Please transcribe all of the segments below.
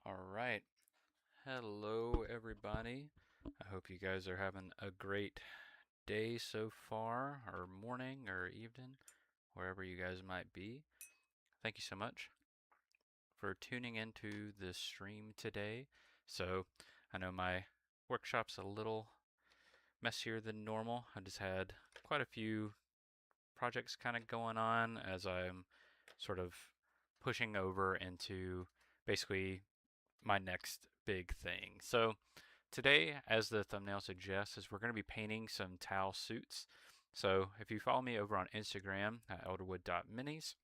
All right. Hello, everybody. I hope you guys are having a great day so far, or morning, or evening, wherever you guys might be. Thank you so much for tuning into this stream today. So, I know my workshop's a little messier than normal. I just had quite a few projects kind of going on as I'm sort of pushing over into basically my next big thing. So, today, as the thumbnail suggests, is we're going to be painting some towel suits. So if you follow me over on Instagram at elderwood.minis,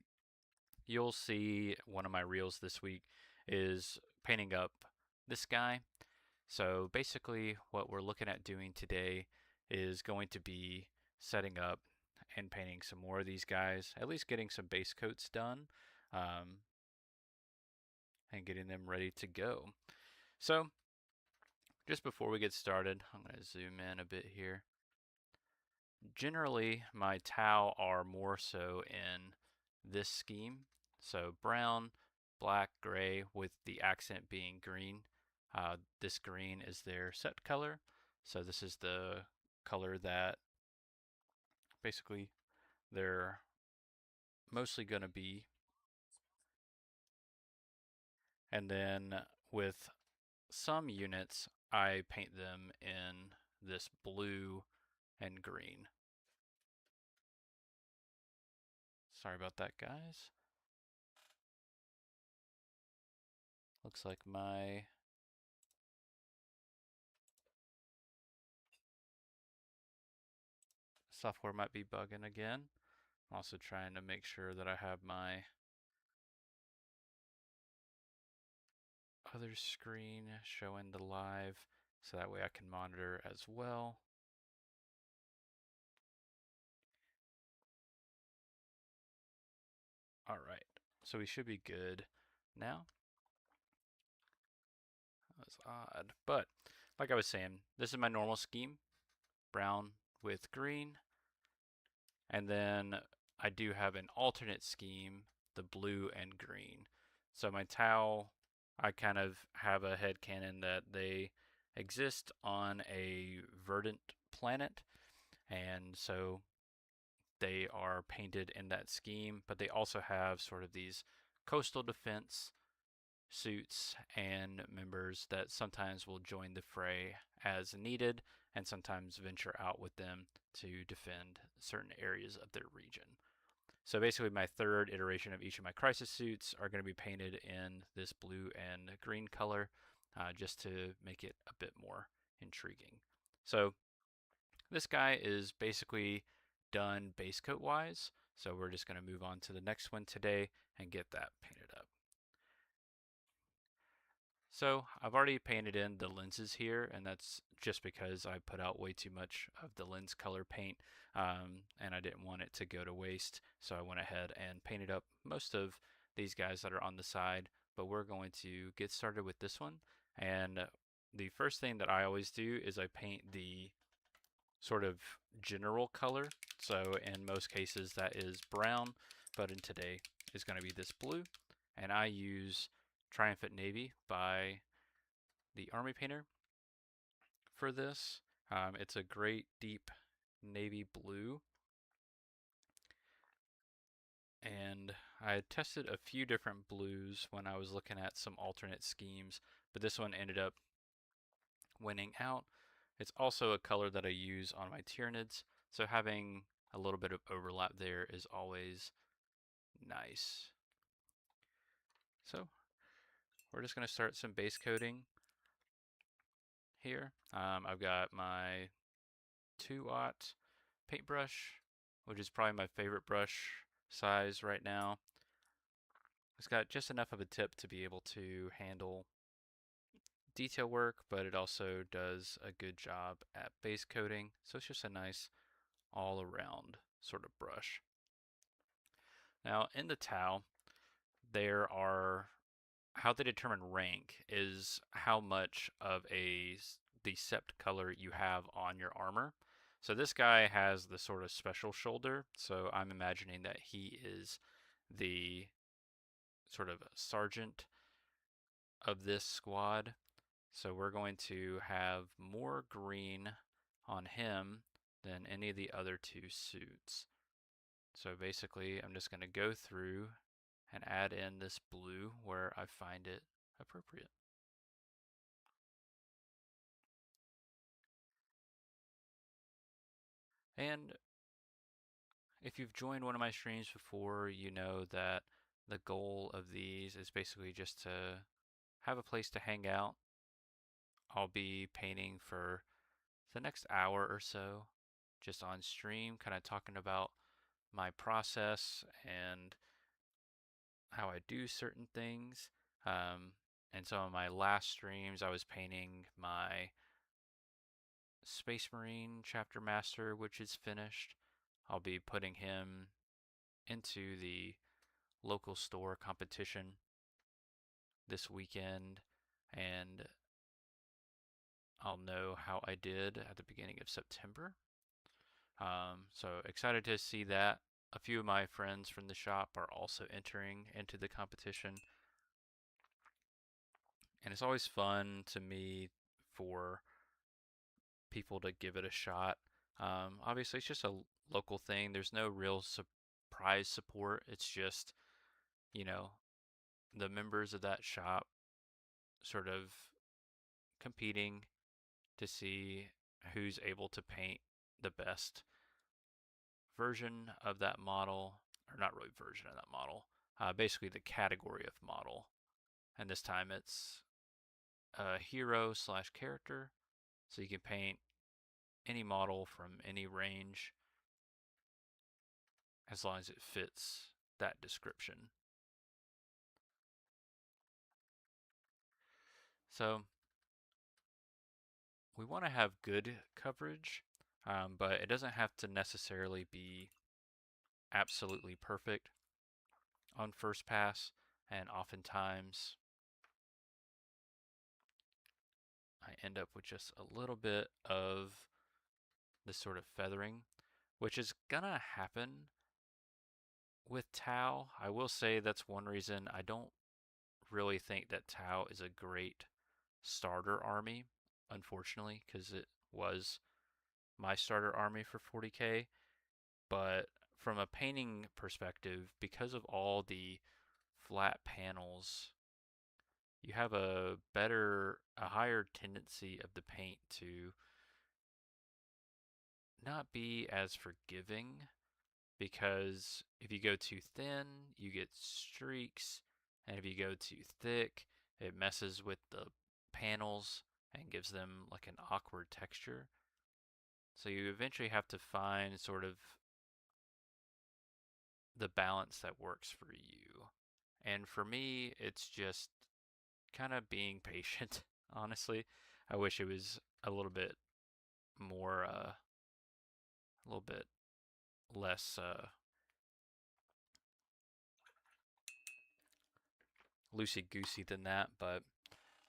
you'll see one of my reels this week is painting up this guy. So basically what we're looking at doing today is going to be setting up and painting some more of these guys, at least getting some base coats done um, and getting them ready to go. So just before we get started, I'm going to zoom in a bit here. Generally, my tau are more so in this scheme. So brown, black, gray, with the accent being green. This green is their set color. So this is the color that basically they're mostly going to be. And then with some units, I paint them in this blue and green. Sorry about that, guys. Looks like my software might be bugging again. I'm also trying to make sure that I have my other screen showing the live so that way I can monitor as well. All right, so we should be good now. That was odd, but like I was saying, this is my normal scheme, brown with green, and then I do have an alternate scheme, the blue and green. So my towel, I kind of have a headcanon that they exist on a verdant planet, and so they are painted in that scheme, but they also have sort of these coastal defense suits and members that sometimes will join the fray as needed and sometimes venture out with them to defend certain areas of their region. So basically my third iteration of each of my crisis suits are going to be painted in this blue and green color just to make it a bit more intriguing. So this guy is basically done base coat wise. So we're just going to move on to the next one today and get that painted up. So I've already painted in the lenses here, and that's just because I put out way too much of the lens color paint, and I didn't want it to go to waste. So I went ahead and painted up most of these guys that are on the side, but we're going to get started with this one. And the first thing that I always do is I paint the sort of general color. So in most cases that is brown, but in today is going to be this blue. And I use Triumphant Navy by the Army Painter for this. It's a great deep navy blue. And I had tested a few different blues when I was looking at some alternate schemes, but this one ended up winning out. It's also a color that I use on my Tyranids, so having a little bit of overlap there is always nice. So we're just going to start some base coating here. I've got my 2-aught paintbrush, which is probably my favorite brush size right now. It's got just enough of a tip to be able to handle detail work, but it also does a good job at base coating. So it's just a nice all around sort of brush. Now in the towel, there are, how they determine rank is how much of the sept color you have on your armor. So this guy has the sort of special shoulder, so I'm imagining that he is the sort of sergeant of this squad. So we're going to have more green on him than any of the other two suits. So basically, I'm just going to go through and add in this blue where I find it appropriate. And if you've joined one of my streams before, you know that the goal of these is basically just to have a place to hang out. I'll be painting for the next hour or so, just on stream, kind of talking about my process and how I do certain things. And some of my last streams, I was painting my Space Marine Chapter Master, which is finished. I'll be putting him into the local store competition this weekend, and I'll know how I did at the beginning of September. So excited to see that. A few of my friends from the shop are also entering into the competition, and it's always fun to me for people to give it a shot. Obviously, it's just a local thing. There's no real prize support. It's just, you know, the members of that shop sort of competing to see who's able to paint the best version of that model, or not really version of that model, basically the category of model. And this time it's a hero slash character, so you can paint any model from any range as long as it fits that description. So we want to have good coverage, but it doesn't have to necessarily be absolutely perfect on first pass, and oftentimes I end up with just a little bit of this sort of feathering, which is gonna happen with Tau. I will say that's one reason I don't really think that Tau is a great starter army, unfortunately, because it was my starter army for 40k. But from a painting perspective, because of all the flat panels, you have a higher tendency of the paint to not be as forgiving, because if you go too thin, you get streaks, and if you go too thick, it messes with the panels and gives them like an awkward texture. So you eventually have to find sort of the balance that works for you. And for me, it's just kind of being patient, honestly. I wish it was a little bit more, a little bit less loosey goosey than that, but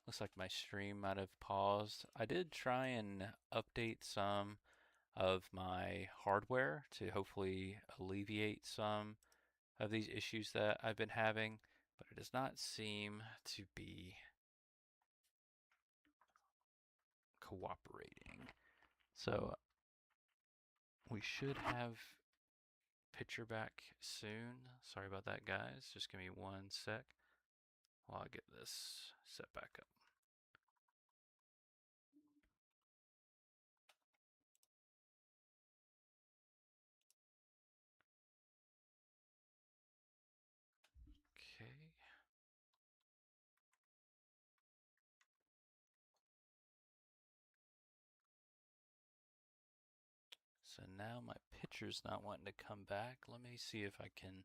looks like my stream might have paused. I did try and update some of my hardware to hopefully alleviate some of these issues that I've been having, but it does not seem to be cooperating. So we should have picture back soon. Sorry about that, guys. Just give me one sec while I get this set back up. Okay. So now my picture's not wanting to come back. Let me see if I can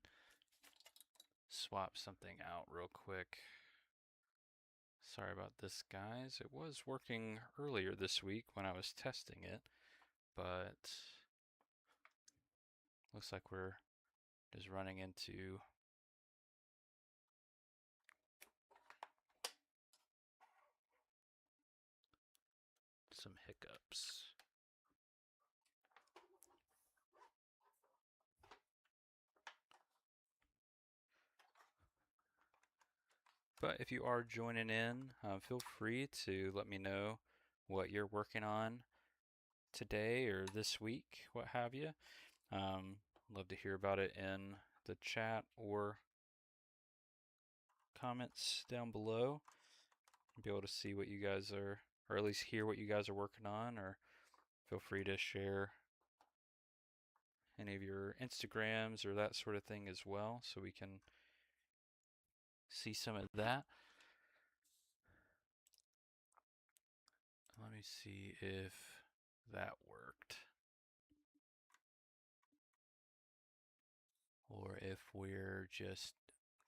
swap something out real quick. Sorry about this, guys. It was working earlier this week when I was testing it, but looks like we're just running into some hiccups. But if you are joining in, feel free to let me know what you're working on today or this week, what have you. Um, Love to hear about it in the chat or comments down below. Be able to see what you guys are, or at least hear what you guys are working on, or feel free to share any of your Instagrams or that sort of thing as well so we can see some of that. Let me see if that worked. Or if we're just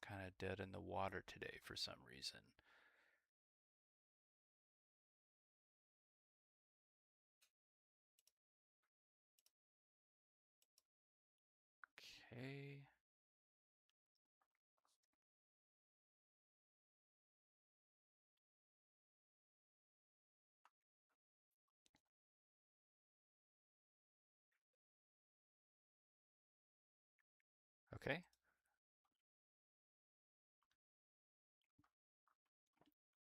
kind of dead in the water today for some reason. Okay. Okay.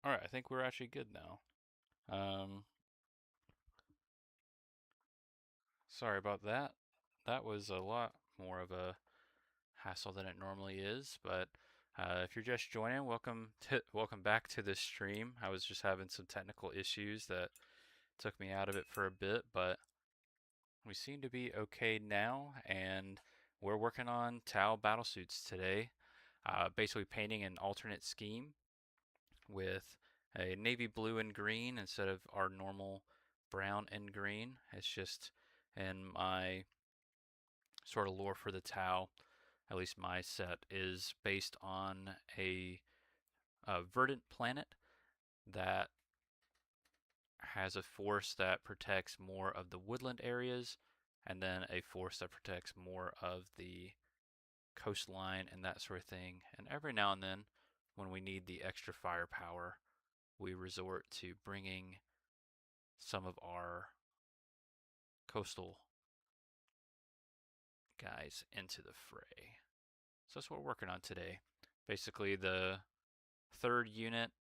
All right. I think we're actually good now. Um, Sorry about that. That was a lot more of a hassle than it normally is, but if you're just joining, welcome back to this stream. I was just having some technical issues that took me out of it for a bit, but we seem to be okay now, and we're working on Tau battlesuits today. Basically painting an alternate scheme with a navy blue and green instead of our normal brown and green. It's just in my sort of lore for the Tau, at least my set, is based on a verdant planet that has a force that protects more of the woodland areas, and then a force that protects more of the coastline and that sort of thing. And every now and then, when we need the extra firepower, we resort to bringing some of our coastal guys into the fray. So that's what we're working on today. Basically, the third unit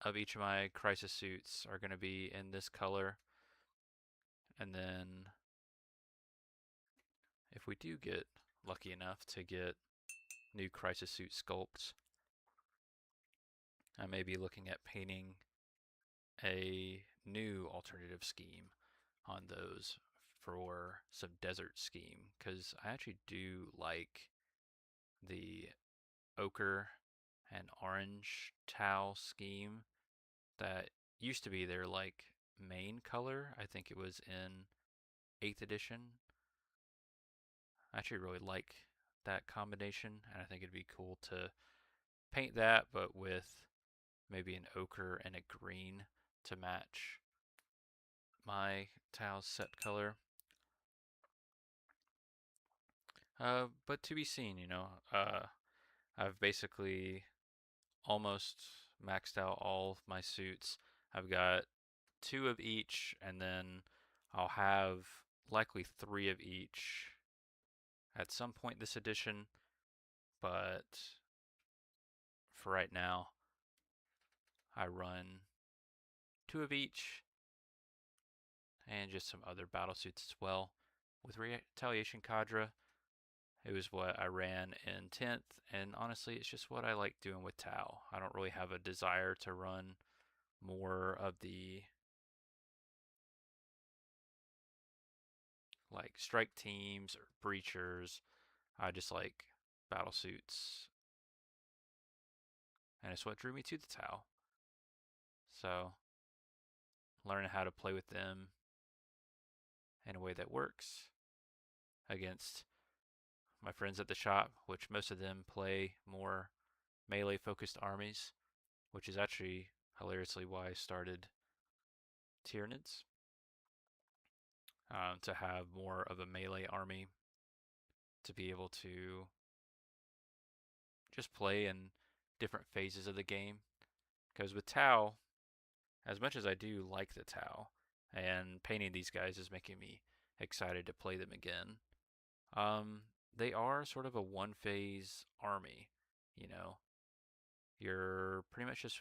of each of my crisis suits are going to be in this color. And then if we do get lucky enough to get new crisis suit sculpts, I may be looking at painting a new alternative scheme on those for some desert scheme, because I actually do like the ochre and orange Tau scheme that used to be their like main color. I think it was in 8th edition. I actually really like that combination, and I think it'd be cool to paint that, but with maybe an ochre and a green to match my Tau set color. But to be seen, I've basically almost maxed out all of my suits. I've got 2 of each, and then I'll have likely 3 of each at some point this edition, but for right now, I run 2 of each and just some other battle suits as well. With Retaliation Cadre, it was what I ran in 10th, and honestly, it's just what I like doing with Tau. I don't really have a desire to run more of the like strike teams or breachers. I just like battle suits, and it's what drew me to the Tau. So, learning how to play with them in a way that works against my friends at the shop, which most of them play more melee focused armies, which is actually hilariously why I started Tyranids, to have more of a melee army to be able to just play in different phases of the game. Because with Tau, as much as I do like the Tau, and painting these guys is making me excited to play them again, um, they are sort of a one phase army, you know. You're pretty much just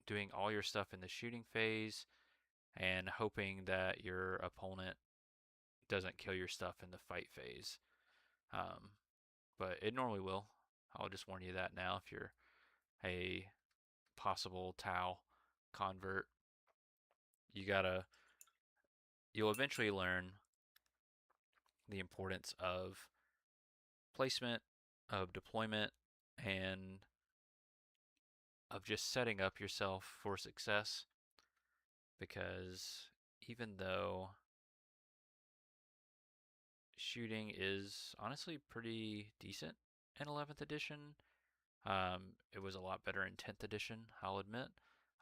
doing all your stuff in the shooting phase and hoping that your opponent doesn't kill your stuff in the fight phase. Um, but it normally will. I'll just warn you that now if you're a possible Tau convert. You gotta, you'll eventually learn the importance of placement, of deployment, and of just setting up yourself for success. Because even though shooting is honestly pretty decent in 11th edition, it was a lot better in 10th edition, I'll admit.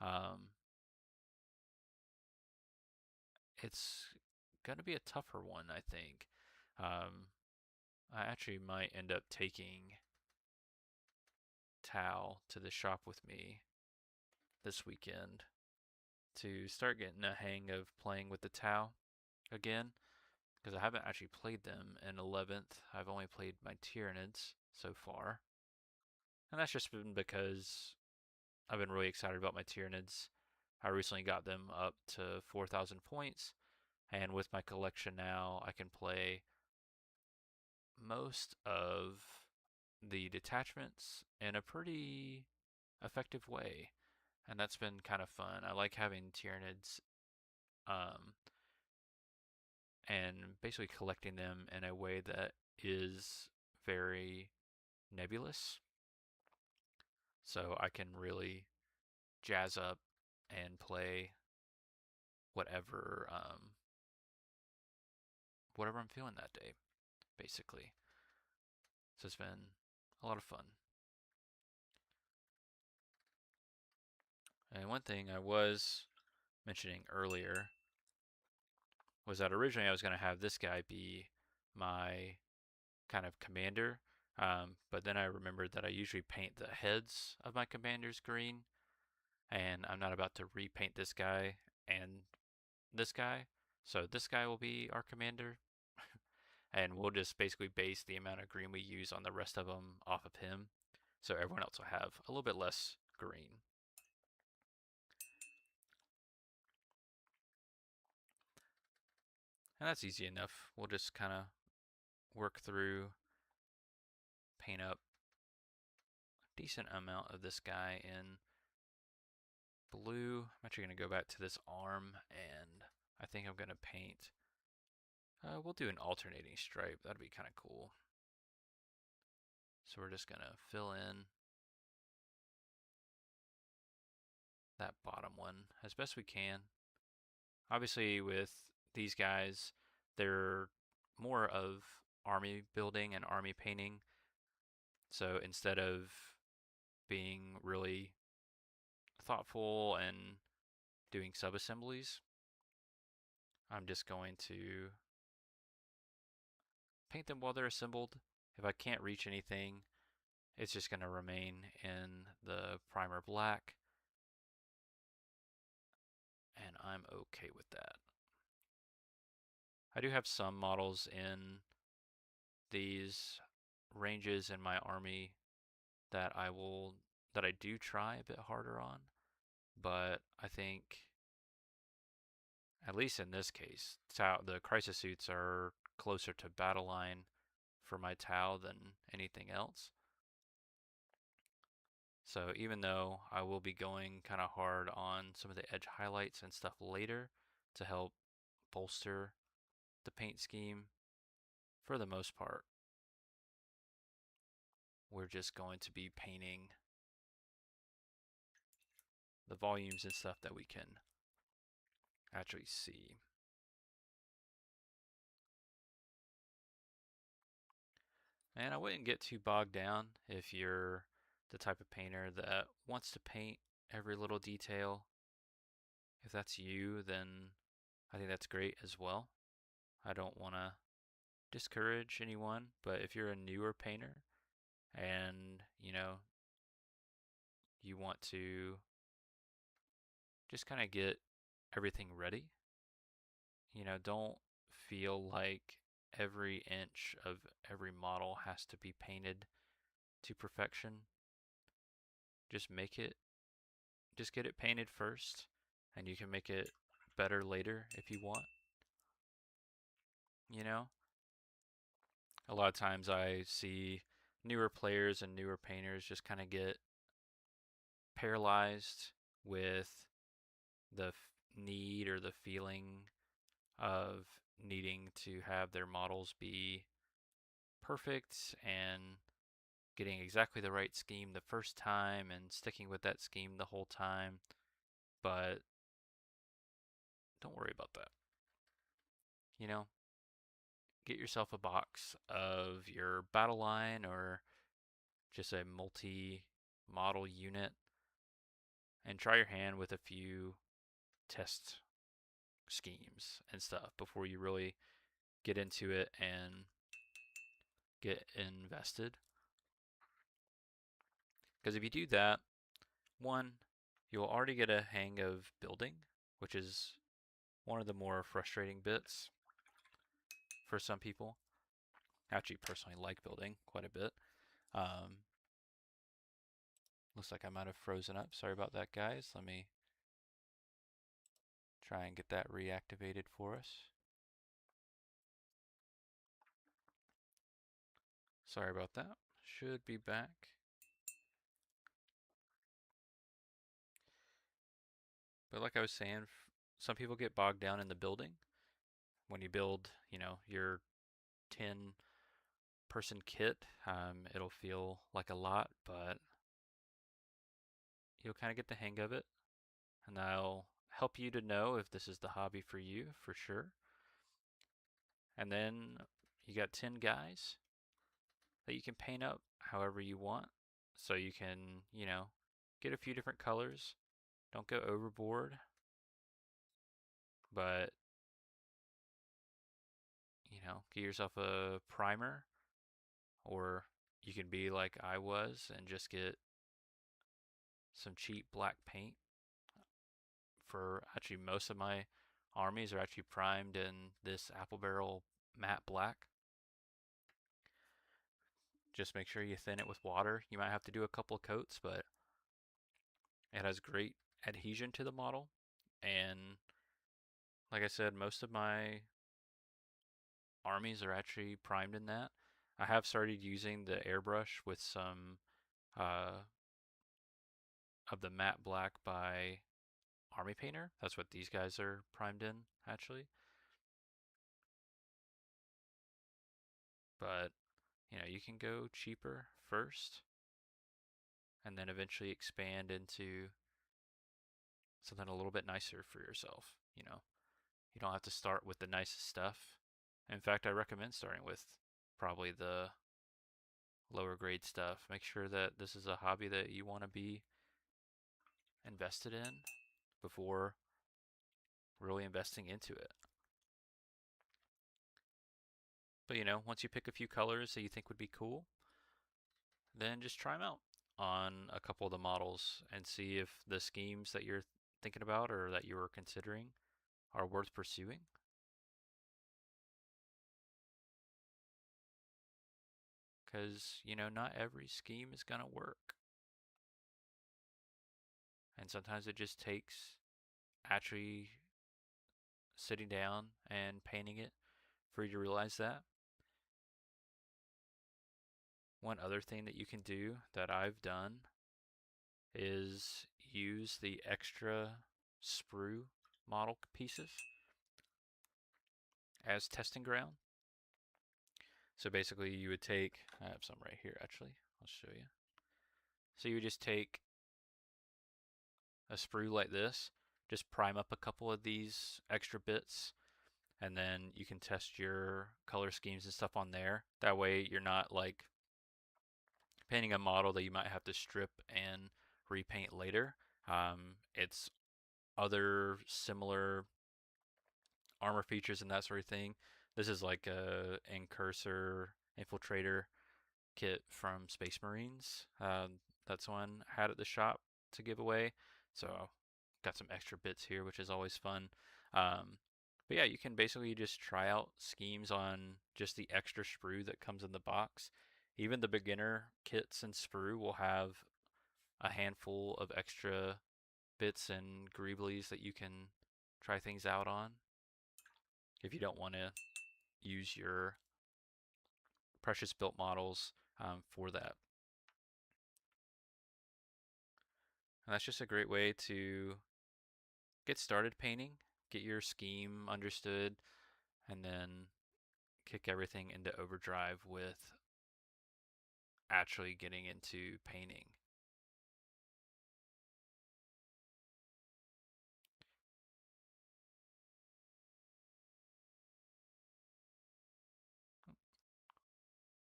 Um, it's going to be a tougher one, I think. Um, I actually might end up taking Tau to the shop with me this weekend to start getting a hang of playing with the Tau again, because I haven't actually played them in 11th. I've only played my Tyranids so far. And that's just been because I've been really excited about my Tyranids. I recently got them up to 4,000 points, and with my collection now, I can play most of the detachments in a pretty effective way. And that's been kind of fun. I like having Tyranids um, and basically collecting them in a way that is very nebulous. So I can really jazz up and play whatever whatever I'm feeling that day, basically. So it's been a lot of fun. And one thing I was mentioning earlier was that originally I was going to have this guy be my kind of commander, but then I remembered that I usually paint the heads of my commanders green, and I'm not about to repaint this guy and this guy. So this guy will be our commander, and we'll just basically base the amount of green we use on the rest of them off of him. So everyone else will have a little bit less green. And that's easy enough. We'll just kind of work through, paint up a decent amount of this guy in blue. I'm actually going to go back to this arm, and I think I'm going to paint, we'll do an alternating stripe. That'd be kind of cool. So we're just going to fill in that bottom one as best we can. Obviously, with these guys, they're more of army building and army painting. So instead of being really thoughtful and doing sub-assemblies, I'm just going to paint them while they're assembled. If I can't reach anything, it's just going to remain in the primer black, and I'm okay with that. I do have some models in these ranges in my army that I do try a bit harder on, but I think at least in this case, the crisis suits are closer to battle line for my Tau than anything else. So even though I will be going kind of hard on some of the edge highlights and stuff later to help bolster the paint scheme, for the most part, we're just going to be painting the volumes and stuff that we can actually see. And I wouldn't get too bogged down if you're the type of painter that wants to paint every little detail. If that's you, then I think that's great as well. I don't want to discourage anyone, but if you're a newer painter and, you want to just kind of get everything ready, don't feel like every inch of every model has to be painted to perfection. just make it, just get it painted first, and you can make it better later if you want. You know, a lot of times I see newer players and newer painters just kind of get paralyzed with the need or the feeling of needing to have their models be perfect and getting exactly the right scheme the first time and sticking with that scheme the whole time. But don't worry about that. You know, get yourself a box of your battle line or just a multi model unit and try your hand with a few test schemes and stuff before you really get into it and get invested. Because if you do that, one, you'll already get a hang of building, which is one of the more frustrating bits for some people. I actually personally like building quite a bit. Um, Looks like I might have frozen up. Sorry about that, guys. Let me try and get that reactivated for us. Sorry about that. Should be back. But like I was saying, some people get bogged down in the building. When you build, your 10 person kit, it'll feel like a lot, but you'll kind of get the hang of it. And that'll help you to know if this is the hobby for you, for sure. And then you got 10 guys that you can paint up however you want. So you can, get a few different colors. Don't go overboard, but, get yourself a primer, or you can be like I was and just get some cheap black paint. For actually, most of my armies are actually primed in this apple barrel matte black. Just make sure you thin it with water. You might have to do a couple coats, but it has great adhesion to the model. And like I said, most of my armies are actually primed in that. I have started using the airbrush with some uh, of the matte black by Army Painter. That's what these guys are primed in, actually. But, you can go cheaper first and then eventually expand into something a little bit nicer for yourself. You don't have to start with the nicest stuff. In fact, I recommend starting with probably the lower grade stuff. Make sure that this is a hobby that you want to be invested in before really investing into it. But once you pick a few colors that you think would be cool, then just try them out on a couple of the models and see if the schemes that you're thinking about or that you were considering are worth pursuing. Because, not every scheme is going to work. And sometimes it just takes actually sitting down and painting it for you to realize that. One other thing that you can do that I've done is use the extra sprue model pieces as testing ground. So basically you would take, I have some right here actually, I'll show you. So you would just take a sprue like this, just prime up a couple of these extra bits, and then you can test your color schemes and stuff on there. That way you're not like painting a model that you might have to strip and repaint later. It's other similar armor features and that sort of thing. This is like a incursor infiltrator kit from Space Marines. That's one I had at the shop to give away. So got some extra bits here, which is always fun. But yeah, you can basically just try out schemes on just the extra sprue that comes in the box. Even the beginner kits and sprue will have a handful of extra bits and greeblies that you can try things out on if you don't want to use your precious built models for that. And that's just a great way to get started painting, get your scheme understood, and then kick everything into overdrive with actually getting into painting.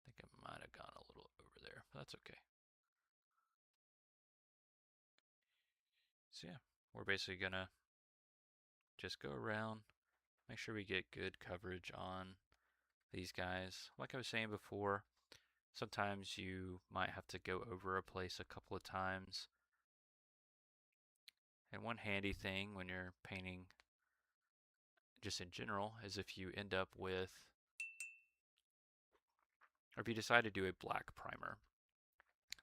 I think I might have gone a little over there, but that's okay. So yeah, we're basically gonna just go around, make sure we get good coverage on these guys. Like I was saying before, sometimes you might have to go over a place a couple of times. And one handy thing when you're painting just in general is if you end up with, or if you decide to do a black primer,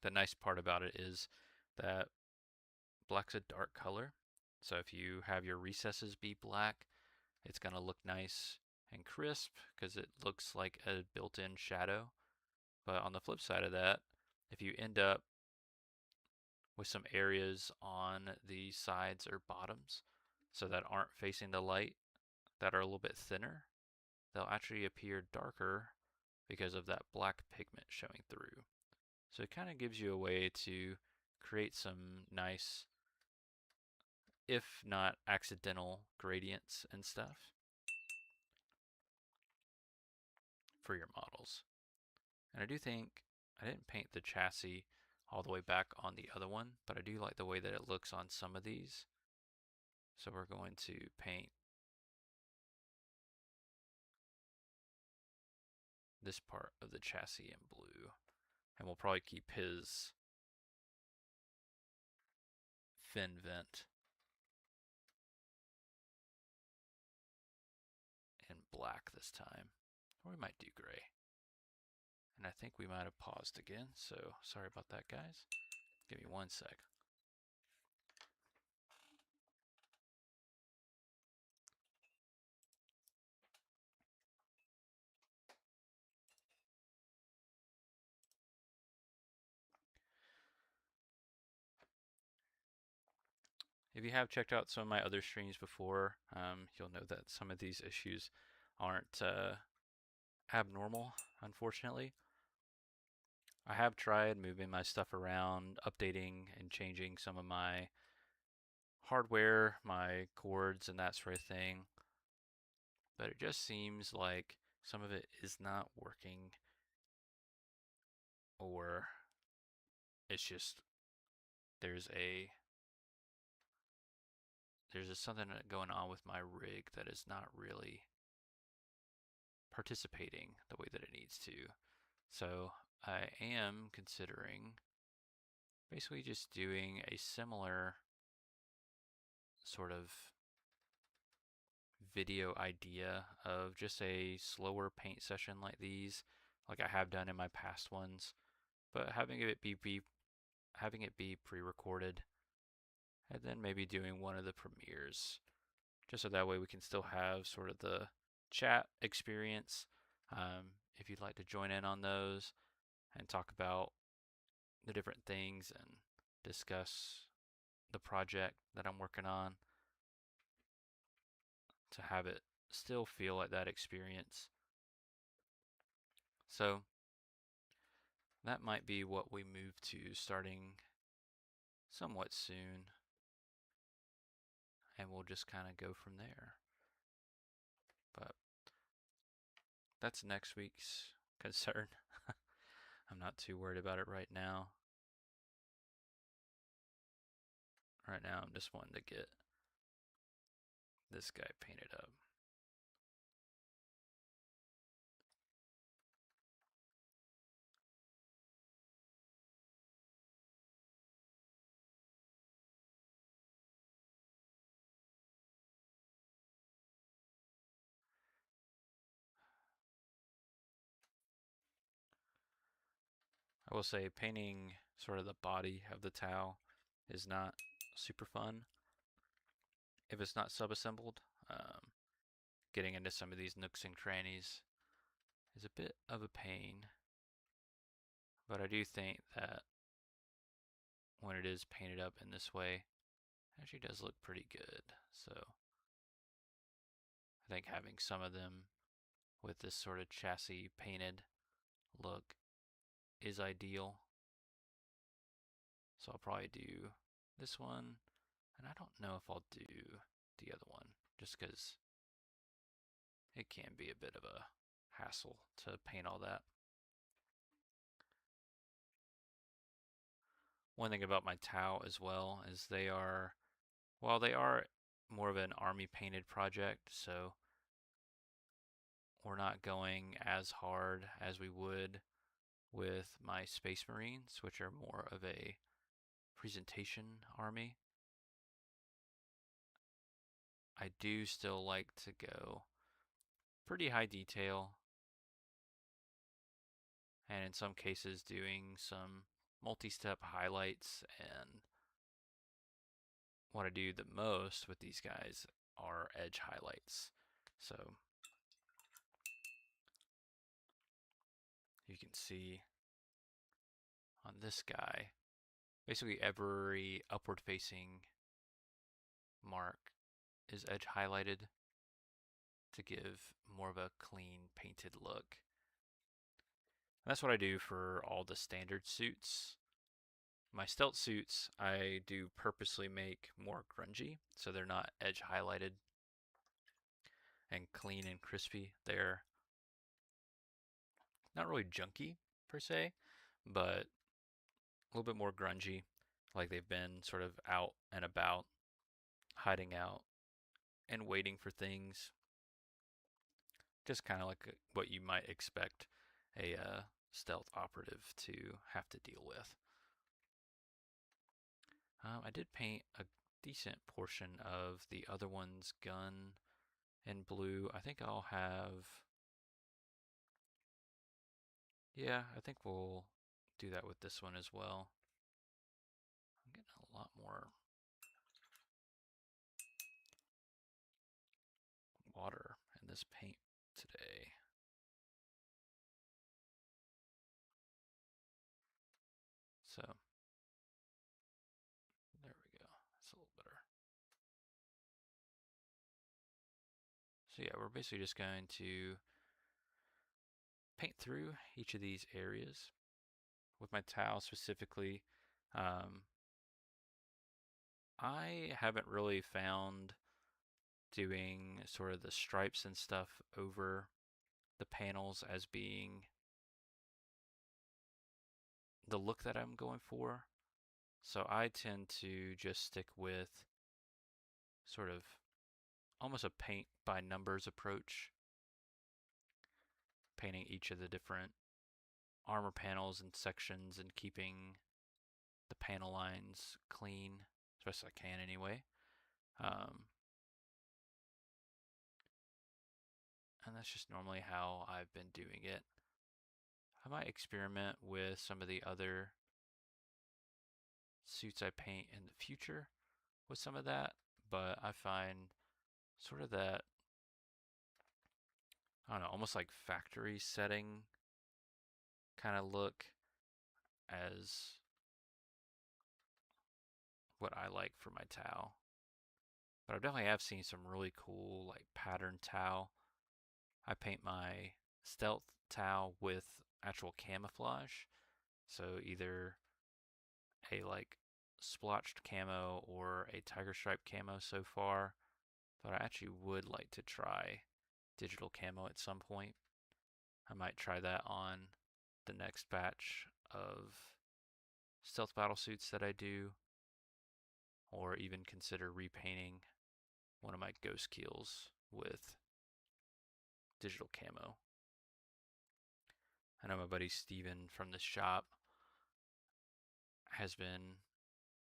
the nice part about it is that black's a dark color. So if you have your recesses be black, it's going to look nice and crisp because it looks like a built-in shadow. But on the flip side of that, if you end up with some areas on the sides or bottoms so that aren't facing the light, that are a little bit thinner, they'll actually appear darker because of that black pigment showing through. So it kind of gives you a way to create some nice, if not accidental, gradients and stuff for your models. And I do think I didn't paint the chassis all the way back on the other one, but I do like the way that it looks on some of these. So we're going to paint this part of the chassis in blue. And we'll probably keep his fin vent in black this time. Or we might do gray. And I think we might have paused again, so sorry about that, guys. Give me 1 sec. If you have checked out some of my other streams before, you'll know that some of these issues aren't abnormal, unfortunately. I have tried moving my stuff around, updating and changing some of my hardware, my cords, and that sort of thing, but it just seems like some of it is not working, or it's just there's a there's just something going on with my rig that is not really participating the way that it needs to. So I am considering basically just doing a similar sort of video idea of just a slower paint session like these, like I have done in my past ones, but having it be pre-recorded, and then maybe doing one of the premieres, just so that way we can still have sort of the chat experience. If you'd like to join in on those and talk about the different things and discuss the project that I'm working on, to have it still feel like that experience. So that might be what we move to starting somewhat soon, and we'll just kind of go from there. But that's next week's concern. I'm not too worried about it right now. Right now, I'm just wanting to get this guy painted up. I will say painting sort of the body of the towel is not super fun if it's not sub-assembled. Getting into some of these nooks and crannies is a bit of a pain, but I do think that when it is painted up in this way, it actually does look pretty good. So I think having some of them with this sort of chassis painted look is ideal. So I'll probably do this one, and I don't know if I'll do the other one, just because it can be a bit of a hassle to paint all that. One thing about my Tau as well is while they are more of an army painted project, so we're not going as hard as we would with my Space Marines, which are more of a presentation army. I do still like to go pretty high detail, and in some cases doing some multi-step highlights. And what I do the most with these guys are edge highlights. So you can see on this guy, basically every upward facing mark is edge highlighted to give more of a clean painted look. And that's what I do for all the standard suits. My stealth suits I do purposely make more grungy, so they're not edge highlighted and clean and crispy. They're not really junky per se, but a little bit more grungy, like they've been sort of out and about, hiding out and waiting for things. Just kind of like what you might expect a stealth operative to have to deal with. I did paint a decent portion of the other one's gun in blue. I think I'll have, yeah, I think we'll do that with this one as well. I'm getting a lot more water in this paint today. So there we go. That's a little better. So yeah, we're basically just going to paint through each of these areas. With my towel specifically, I haven't really found doing sort of the stripes and stuff over the panels as being the look that I'm going for. So I tend to just stick with sort of almost a paint by numbers approach, painting each of the different armor panels and sections and keeping the panel lines clean as best as I can anyway. And that's just normally how I've been doing it. I might experiment with some of the other suits I paint in the future with some of that, but I find sort of that, I don't know, almost like factory setting kind of look as what I like for my towel. But I definitely have seen some really cool like pattern towel. I paint my stealth towel with actual camouflage. So either a like splotched camo or a tiger stripe camo so far. But I actually would like to try digital camo at some point. I might try that on the next batch of stealth battle suits that I do, or even consider repainting one of my ghost keels with digital camo. I know my buddy Steven from the shop has been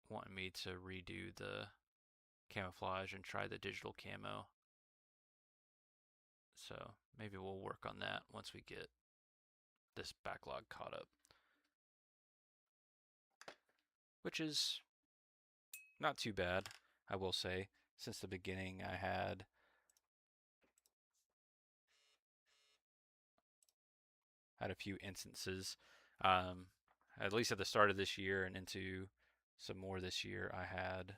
wanting me to redo the camouflage and try the digital camo. So maybe we'll work on that once we get this backlog caught up. which is not too bad, I will say. Since the beginning, I had a few instances, um, at least at the start of this year and into some more this year. I had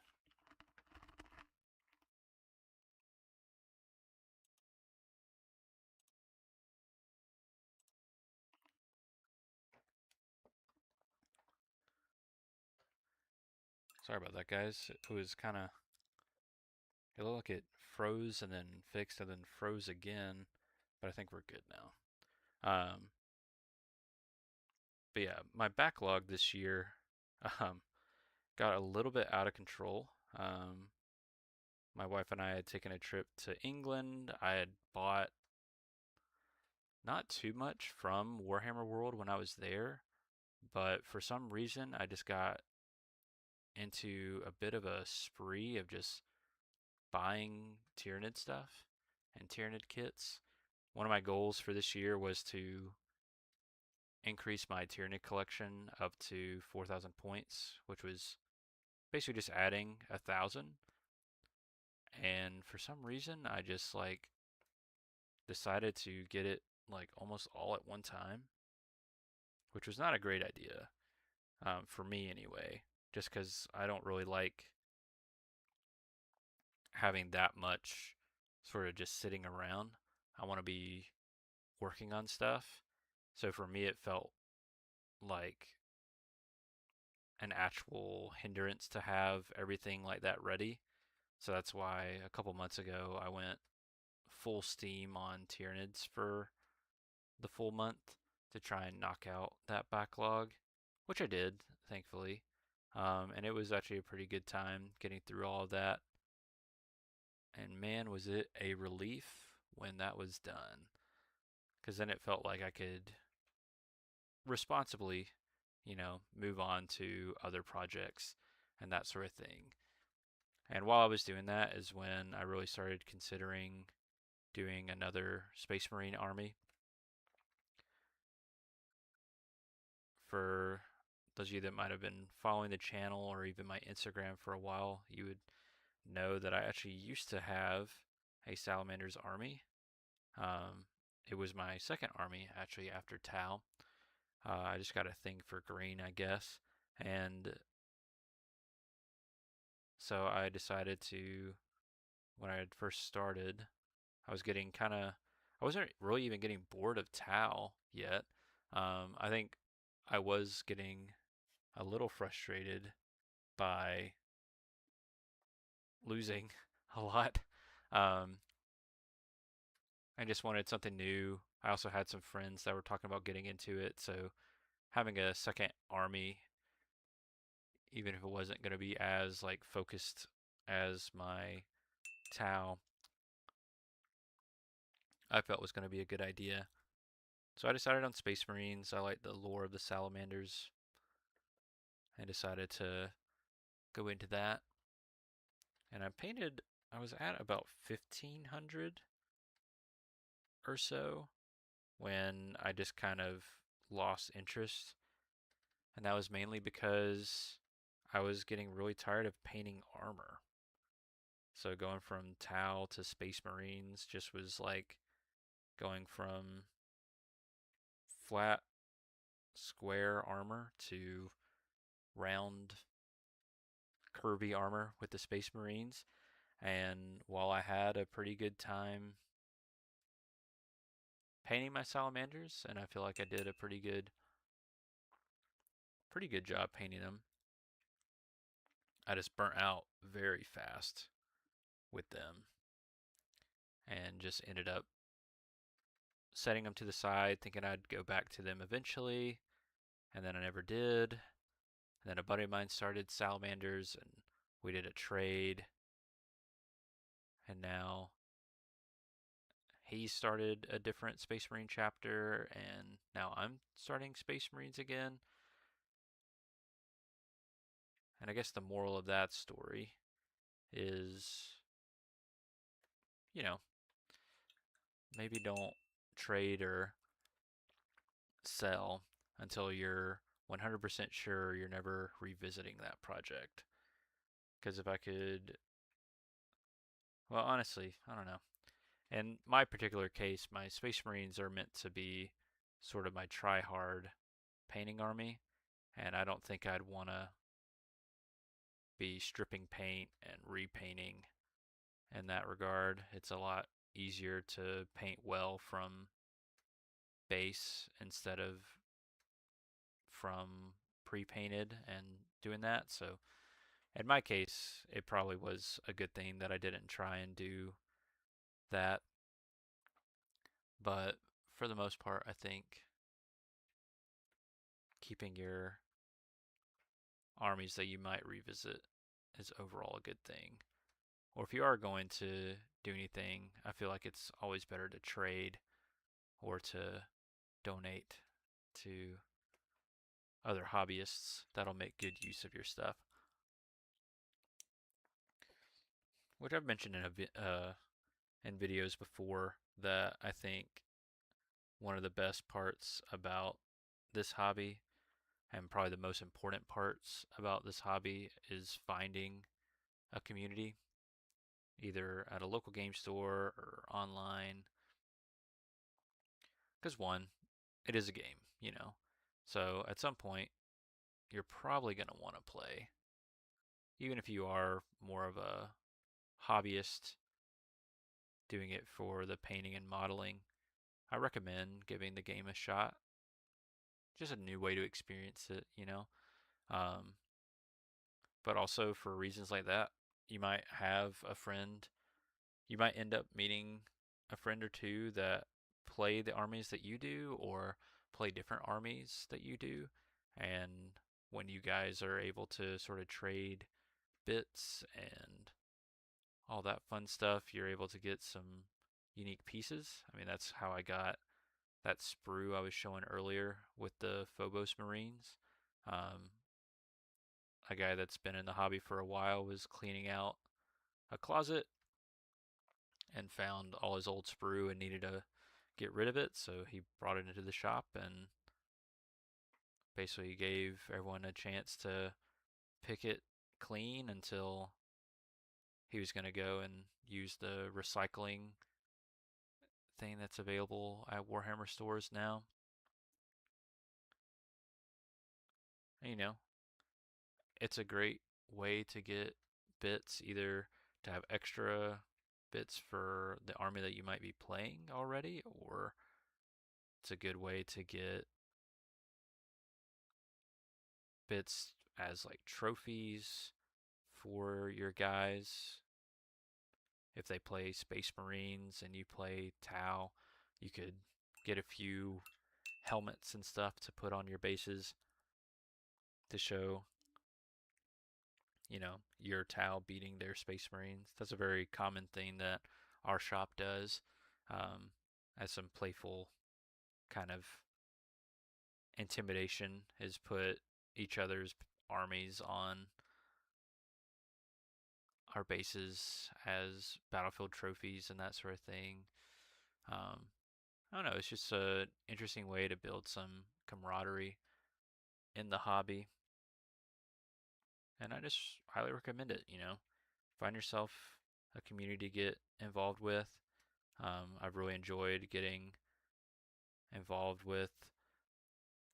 sorry about that, guys. It was kind of it looked like it froze and then fixed and then froze again, but I think we're good now. But yeah, my backlog this year um, got a little bit out of control. My wife and I had taken a trip to England. I had bought not too much from Warhammer World when I was there, but for some reason I just got into a bit of a spree of just buying Tyranid stuff and Tyranid kits. One of my goals for this year was to increase my Tyranid collection up to 4,000 points, which was basically just adding 1,000. And for some reason, I just like decided to get it like almost all at one time, which was not a great idea, for me anyway, just because I don't really like having that much sort of just sitting around. I want to be working on stuff. So for me, it felt like an actual hindrance to have everything like that ready. So that's why a couple months ago I went full steam on Tyranids for the full month to try and knock out that backlog, which I did, thankfully. And it was actually a pretty good time getting through all of that. And man, was it a relief when that was done. Because then it felt like I could responsibly, move on to other projects and that sort of thing. And while I was doing that is when I really started considering doing another Space Marine army. For those of you that might have been following the channel or even my Instagram for a while, you would know that I actually used to have a Salamander's army. Um, it was my second army actually after Tau. I just got a thing for green, I guess. And so I decided to, when I had first started, I was getting kind of, I wasn't really even getting bored of Tau yet. I think I was getting a little frustrated by losing a lot. Um, I just wanted something new. I also had some friends that were talking about getting into it, so having a second army, even if it wasn't going to be as like focused as my Tau, I felt was going to be a good idea. So I decided on Space Marines. I like the lore of the Salamanders. I decided to go into that. And I was at about 1,500 or so when I just kind of lost interest. And that was mainly because I was getting really tired of painting armor. So going from Tau to Space Marines just was like going from flat square armor to round curvy armor with the Space Marines. And while I had a pretty good time painting my salamanders, and I feel like I did a pretty good job painting them, I just burnt out very fast with them and just ended up setting them to the side, thinking I'd go back to them eventually, and then I never did. And then a buddy of mine started salamanders, and we did a trade, and now he started a different Space Marine chapter, and now I'm starting Space Marines again. And I guess the moral of that story is, you know, maybe don't trade or sell until you're 100% sure you're never revisiting that project. Because if I could, well, honestly, I don't know. In my particular case, my Space Marines are meant to be sort of my try-hard painting army, and I don't think I'd want to be stripping paint and repainting in that regard. It's a lot easier to paint well from base instead of from pre-painted and doing that. So in my case, it probably was a good thing that I didn't try and do that. But for the most part, I think keeping your armies that you might revisit is overall a good thing. Or if you are going to do anything, I feel like it's always better to trade or to donate to other hobbyists that'll make good use of your stuff. Which I've mentioned in videos before that I think one of the best parts about this hobby and probably the most important parts about this hobby is finding a community, either at a local game store or online. Because one, it is a game, you know. So at some point, you're probably going to want to play. Even if you are more of a hobbyist doing it for the painting and modeling, I recommend giving the game a shot. Just a new way to experience it, you know. Um, but also for reasons like that, you might have a friend, you might end up meeting a friend or two that play the armies that you do or play different armies that you do. And when you guys are able to sort of trade bits and all that fun stuff, you're able to get some unique pieces. I mean, that's how I got that sprue I was showing earlier with the Phobos Marines. Um, a guy that's been in the hobby for a while was cleaning out a closet and found all his old sprue and needed to get rid of it, so he brought it into the shop and basically gave everyone a chance to pick it clean until he was going to go and use the recycling thing that's available at Warhammer stores now. And, you know, it's a great way to get bits, either to have extra bits for the army that you might be playing already, or it's a good way to get bits as like trophies for your guys. If they play Space Marines and you play Tau, you could get a few helmets and stuff to put on your bases to show, you know, your Tau beating their Space Marines. That's a very common thing that our shop does, as some playful kind of intimidation, is put each other's armies on our bases as battlefield trophies and that sort of thing. Um, I don't know. It's just an interesting way to build some camaraderie in the hobby, and I just highly recommend it. You know, find yourself a community to get involved with. I've really enjoyed getting involved with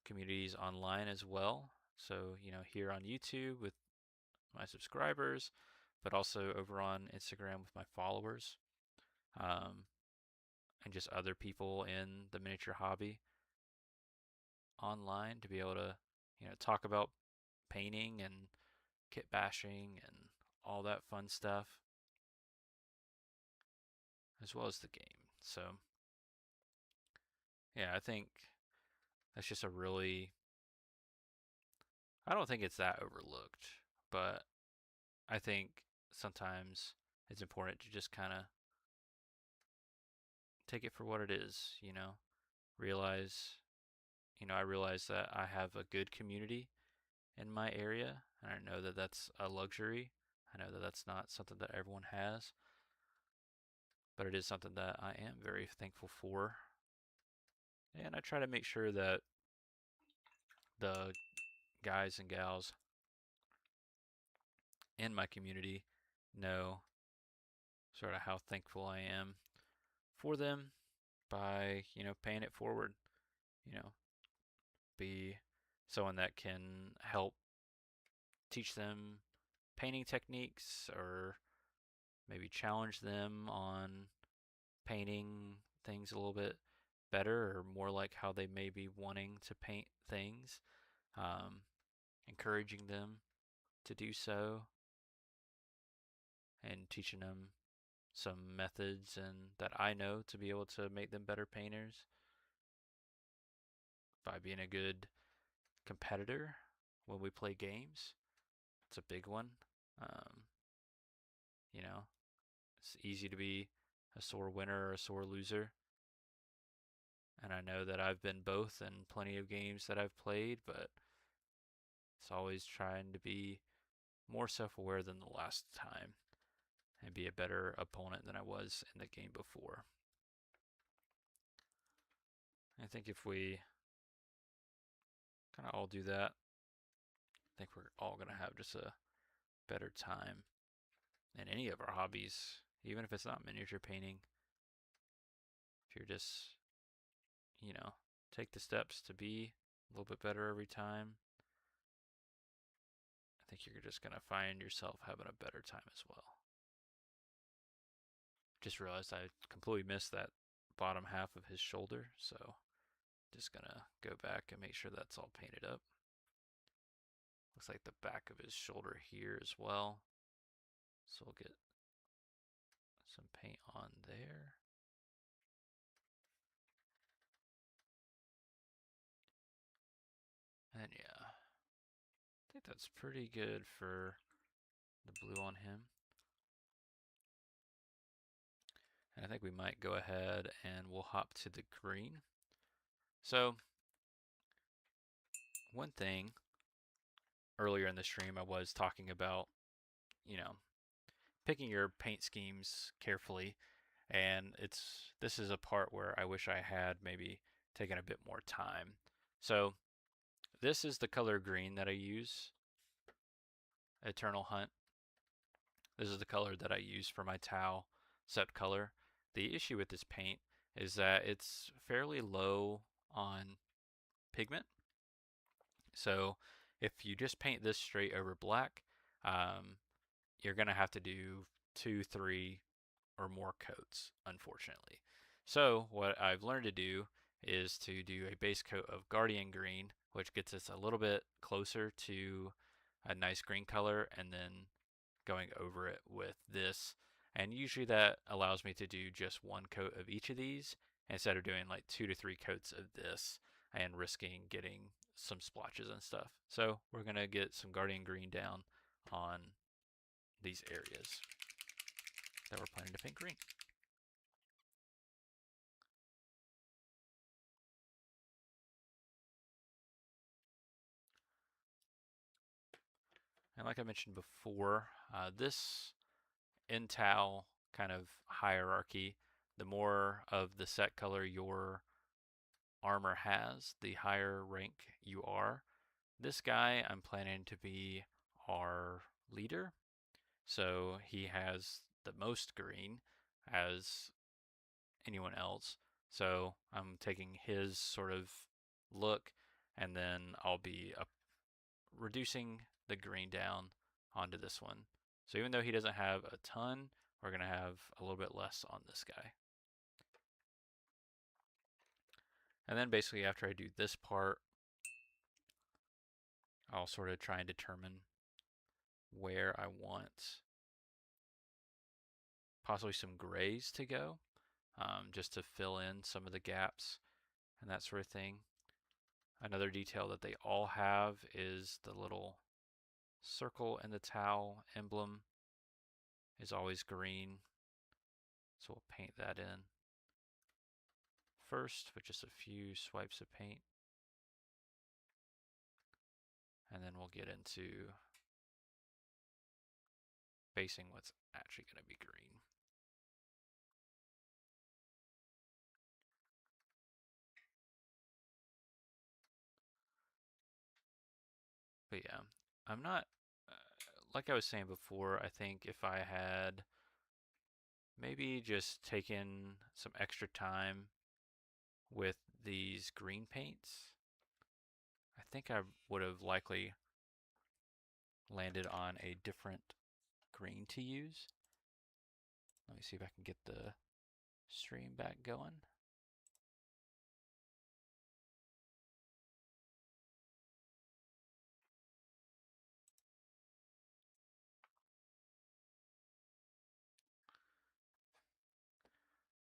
communities online as well. So, you know, here on YouTube with my subscribers, but also over on Instagram with my followers, um, and just other people in the miniature hobby online to be able to, you know, talk about painting and kit bashing and all that fun stuff, as well as the game. So, yeah, I think that's just a really, I don't think it's that overlooked, but I think sometimes it's important to just kind of take it for what it is, you know, realize, you know, I realize that I have a good community in my area, and I know that that's a luxury. I know that that's not something that everyone has, but it is something that I am very thankful for. And I try to make sure that the guys and gals in my community know sort of how thankful I am for them by, paying it forward, you know, be someone that can help teach them painting techniques or maybe challenge them on painting things a little bit better or more like how they may be wanting to paint things, um, encouraging them to do so and teaching them some methods and that I know to be able to make them better painters by being a good competitor when we play games. It's a big one. Um, you know, it's easy to be a sore winner or a sore loser. And I know that I've been both in plenty of games that I've played, but it's always trying to be more self aware than the last time and be a better opponent than I was in the game before. I think if we kind of all do that, I think we're all going to have just a better time in any of our hobbies, even if it's not miniature painting. If you're just, you know, take the steps to be a little bit better every time, I think you're just going to find yourself having a better time as well. Just realized I completely missed that bottom half of his shoulder, so just gonna go back and make sure that's all painted up. Looks like the back of his shoulder here as well. So we'll get some paint on there. And yeah, I think that's pretty good for the blue on him. And I think we might go ahead and we'll hop to the green. So one thing earlier in the stream I was talking about, you know, picking your paint schemes carefully, and this is a part where I wish I had maybe taken a bit more time. So this is the color green that I use, Eternal Hunt. This is the color that I use for my towel set color. The issue with this paint is that it's fairly low on pigment. So if you just paint this straight over black, um, you're going to have to do 2, 3, or more coats, unfortunately. So what I've learned to do is to do a base coat of Guardian Green, which gets us a little bit closer to a nice green color, and then going over it with this. And usually that allows me to do just one coat of each of these instead of doing like 2 to 3 coats of this and risking getting some splotches and stuff. So we're going to get some Guardian Green down on these areas that we're planning to paint green. And like I mentioned before, this intel kind of hierarchy, the more of the set color your armor has, the higher rank you are. This guy I'm planning to be our leader. So he has the most green as anyone else. So I'm taking his sort of look, and then I'll be reducing the green down onto this one. So even though he doesn't have a ton, we're going to have a little bit less on this guy. And then basically after I do this part, I'll sort of try and determine where I want possibly some grays to go, just to fill in some of the gaps and that sort of thing. Another detail that they all have is the little circle in the towel emblem is always green. So we'll paint that in first with just a few swipes of paint. And then we'll get into basing what's actually going to be green. But yeah, I'm not, like I was saying before, I think if I had maybe just taken some extra time with these green paints, I think I would have likely landed on a different green to use. Let me see if I can get the stream back going.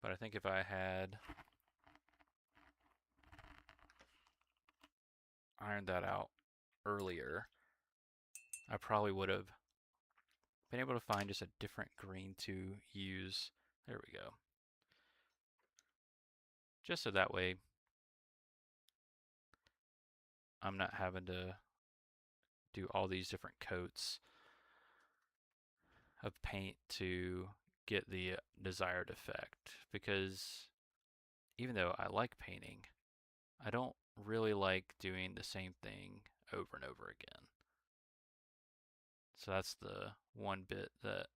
But I think if I had ironed that out earlier, I probably would have been able to find just a different green to use. There we go. Just so that way I'm not having to do all these different coats of paint to get the desired effect. Because even though I like painting, I don't really like doing the same thing over and over again. So that's the one bit that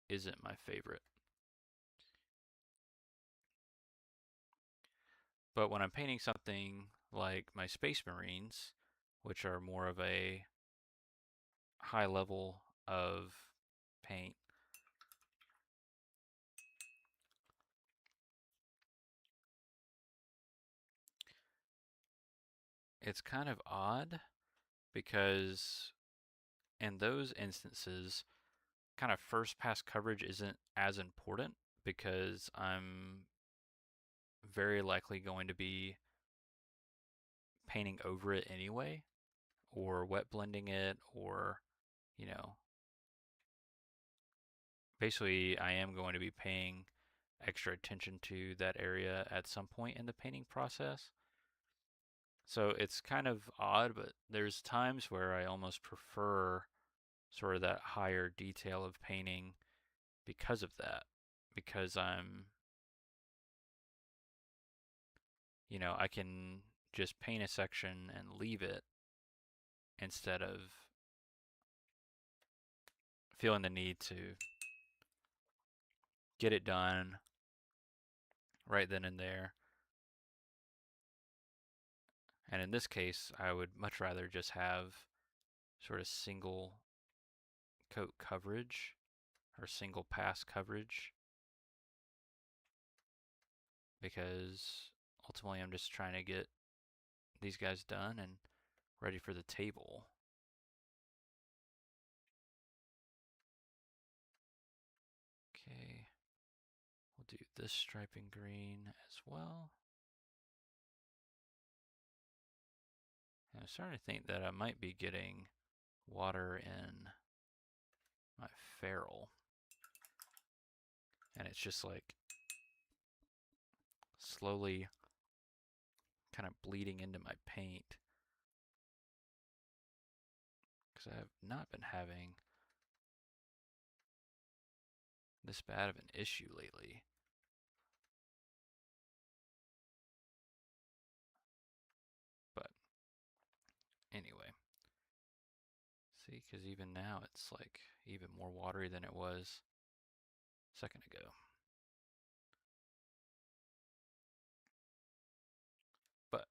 isn't my favorite. But when I'm painting something like my Space Marines, which are more of a high level of paint, it's kind of odd because in those instances, kind of first pass coverage isn't as important because I'm very likely going to be painting over it anyway, or wet blending it, or, you know, basically I am going to be paying extra attention to that area at some point in the painting process. So it's kind of odd, but there's times where I almost prefer sort of that higher detail of painting because of that. Because I can just paint a section and leave it instead of feeling the need to get it done right then and there. And in this case, I would much rather just have sort of single coat coverage or single pass coverage because ultimately I'm just trying to get these guys done and ready for the table. Okay, we'll do this striping green as well. And I'm starting to think that I might be getting water in my ferrule. And it's just like slowly kind of bleeding into my paint because I have not been having this bad of an issue lately. But anyway, see, because even now it's like even more watery than it was a second ago. But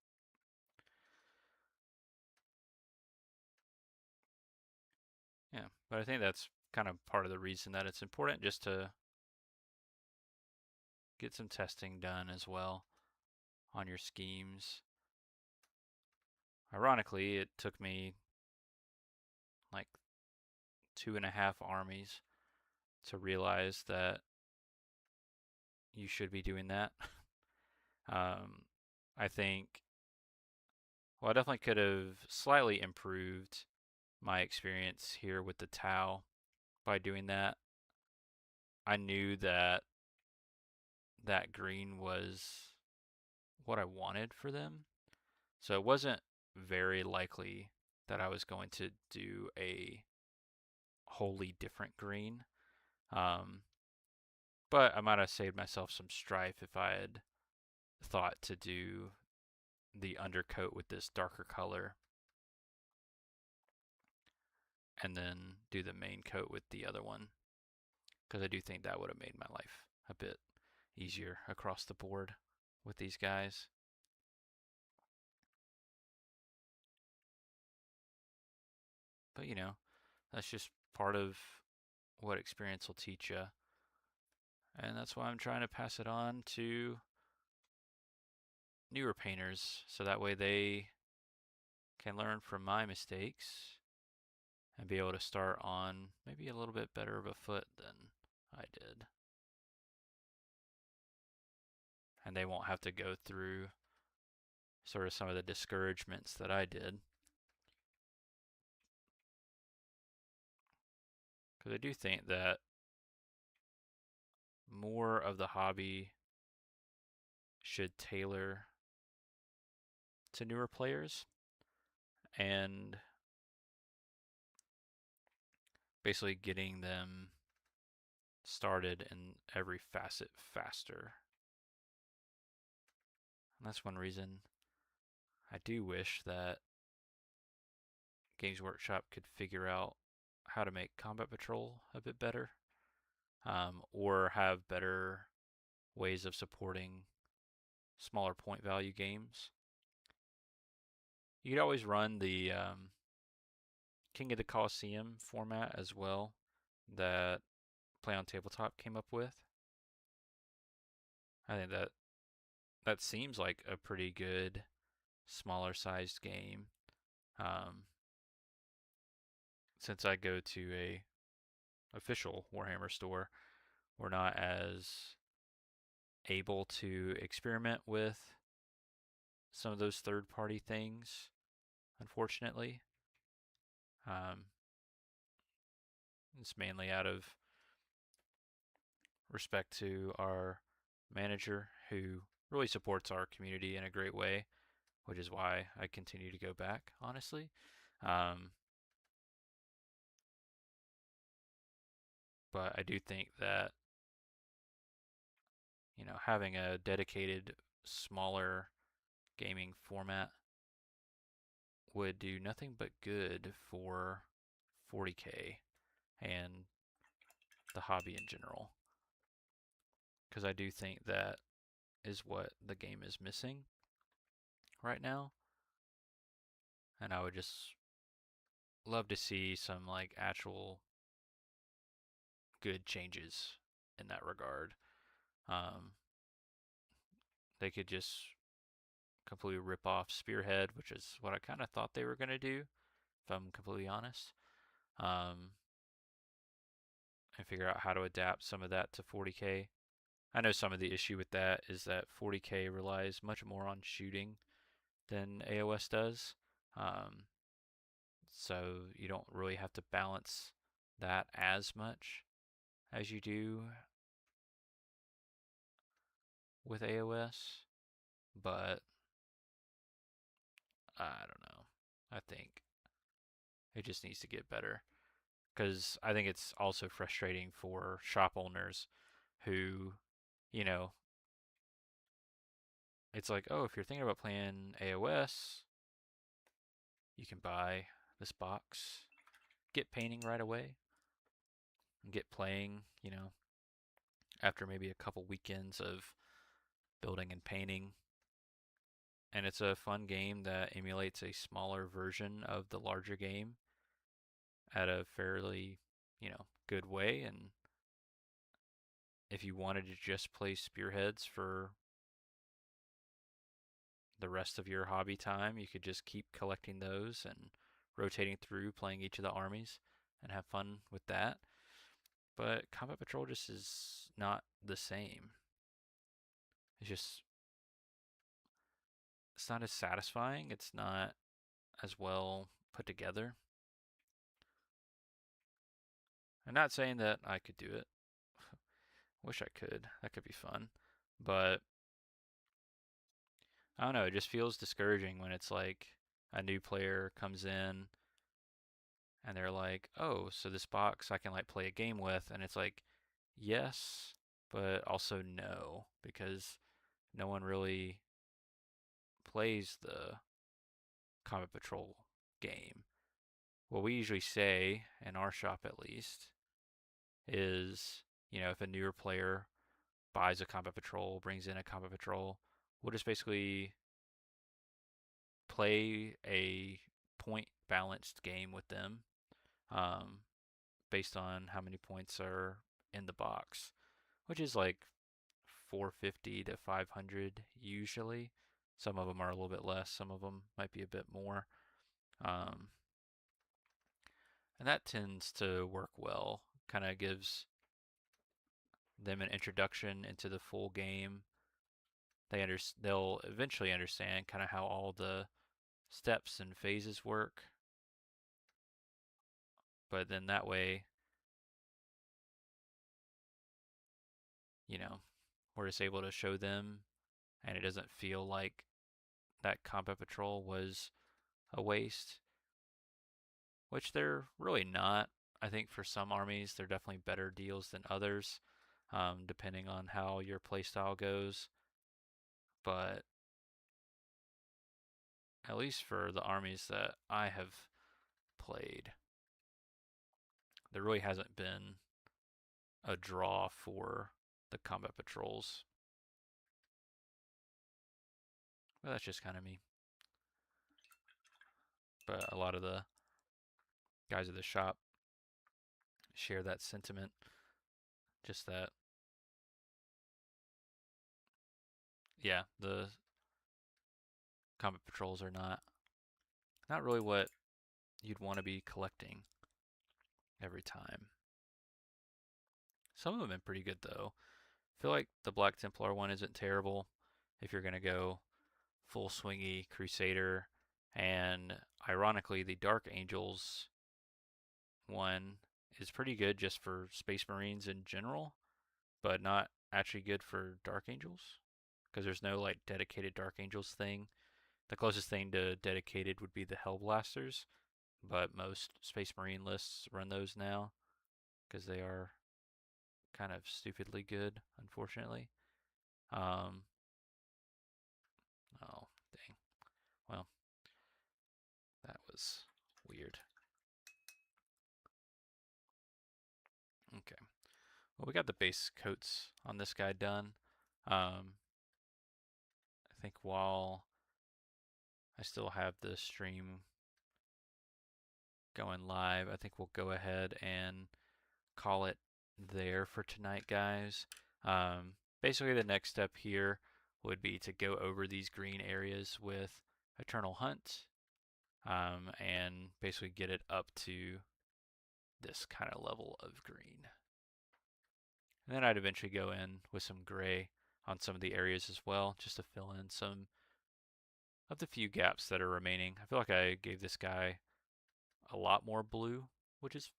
yeah, but I think that's kind of part of the reason that it's important just to get some testing done as well on your schemes. Ironically, it took me like 2.5 armies to realize that you should be doing that. I think, well, I definitely could have slightly improved my experience here with the Tau by doing that. I knew that that green was what I wanted for them. So it wasn't very likely that I was going to do a wholly different green. Um, but I might have saved myself some strife if I had thought to do the undercoat with this darker color. and then do the main coat with the other one, because I do think that would have made my life a bit easier across the board with these guys. But that's just part of what experience will teach you. And that's why I'm trying to pass it on to newer painters so that way they can learn from my mistakes and be able to start on maybe a little bit better of a foot than I did. And they won't have to go through sort of some of the discouragements that I did. Because I do think that more of the hobby should tailor to newer players and basically getting them started in every facet faster. And that's one reason I do wish that Games Workshop could figure out how to make Combat Patrol a bit better, or have better ways of supporting smaller point value games. You could always run the King of the Colosseum format as well that Play on Tabletop came up with. I think that seems like a pretty good smaller sized game. Um, since I go to a official Warhammer store, we're not as able to experiment with some of those third party things, unfortunately. Um, it's mainly out of respect to our manager who really supports our community in a great way, which is why I continue to go back, honestly. Um, but I do think that, having a dedicated, smaller gaming format would do nothing but good for 40K and the hobby in general. Because I do think that is what the game is missing right now. And I would just love to see some like actual good changes in that regard. Um, they could just completely rip off Spearhead, which is what I kind of thought they were going to do, if I'm completely honest, um, and figure out how to adapt some of that to 40K. I know some of the issue with that is that 40K relies much more on shooting than AOS does. Um, so you don't really have to balance that as much as you do with AOS. But I don't know. I think it just needs to get better because I think it's also frustrating for shop owners who, you know, it's like, oh, if you're thinking about playing AOS, you can buy this box, get painting right away, and get playing, after maybe a couple weekends of building and painting. And it's a fun game that emulates a smaller version of the larger game at a fairly, good way. And if you wanted to just play spearheads for the rest of your hobby time, you could just keep collecting those and rotating through playing each of the armies and have fun with that. But Combat Patrol just is not the same. It's not as satisfying. It's not as well put together. I'm not saying that I could do it. Wish I could. That could be fun. But I don't know, it just feels discouraging when it's like a new player comes in and they're like, "Oh, so this box I can like play a game with." And it's like, "Yes, but also no because no one really plays the Combat Patrol game, what we usually say in our shop at least is, if a newer player buys a combat patrol, brings in a combat patrol, we'll just basically play a point balanced game with them, um, based on how many points are in the box, which is like 450 to 500 usually. Some of them are a little bit less, some of them might be a bit more. Um, and that tends to work well. Kind of gives them an introduction into the full game. They'll eventually understand kind of how all the steps and phases work. But then that way, you know, we're just able to show them, and it doesn't feel like that combat patrol was a waste, which they're really not. I think for some armies, they're definitely better deals than others, depending on how your playstyle goes. But at least for the armies that I have played, there really hasn't been a draw for the combat patrols. But that's just kind of me. But a lot of the guys at the shop share that sentiment. Just that, yeah, the combat patrols are not really what you'd want to be collecting every time. Some of them have been pretty good though. I feel like the Black Templar one isn't terrible if you're gonna go full swingy Crusader, and ironically, the Dark Angels one is pretty good just for Space Marines in general, but not actually good for Dark Angels because there's no like dedicated Dark Angels thing. The closest thing to dedicated would be the Hellblasters, but most Space Marine lists run those now because they are kind of stupidly good, unfortunately. Um, oh, dang. Well, that was weird. Okay. Well, we got the base coats on this guy done. I think while I still have the stream going live, I think we'll go ahead and call it there for tonight, guys. Basically, the next step here would be to go over these green areas with Eternal Hunt, and basically get it up to this kind of level of green. And then I'd eventually go in with some gray on some of the areas as well, just to fill in some of the few gaps that are remaining. I feel like I gave this guy a lot more blue, which is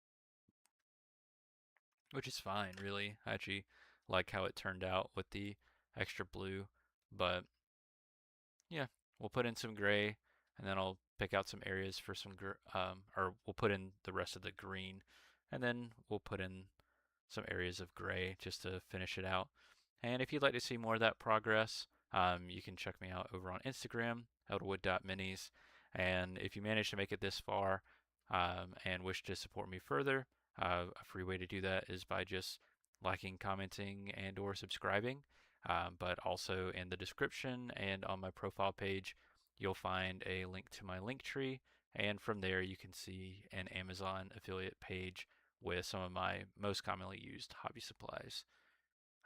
fine, really. I actually like how it turned out with the extra blue, but yeah, we'll put in some gray, and then I'll pick out some areas for some or we'll put in the rest of the green, and then we'll put in some areas of gray just to finish it out. And if you'd like to see more of that progress, you can check me out over on Instagram, elderwood.minis. And if you manage to make it this far, and wish to support me further, a free way to do that is by just liking, commenting, and or subscribing. But also in the description and on my profile page, you'll find a link to my link tree, and from there you can see an Amazon affiliate page with some of my most commonly used hobby supplies.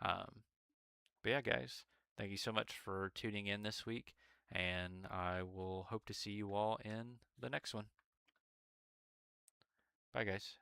But yeah, guys, thank you so much for tuning in this week, and I will hope to see you all in the next one. Bye, guys.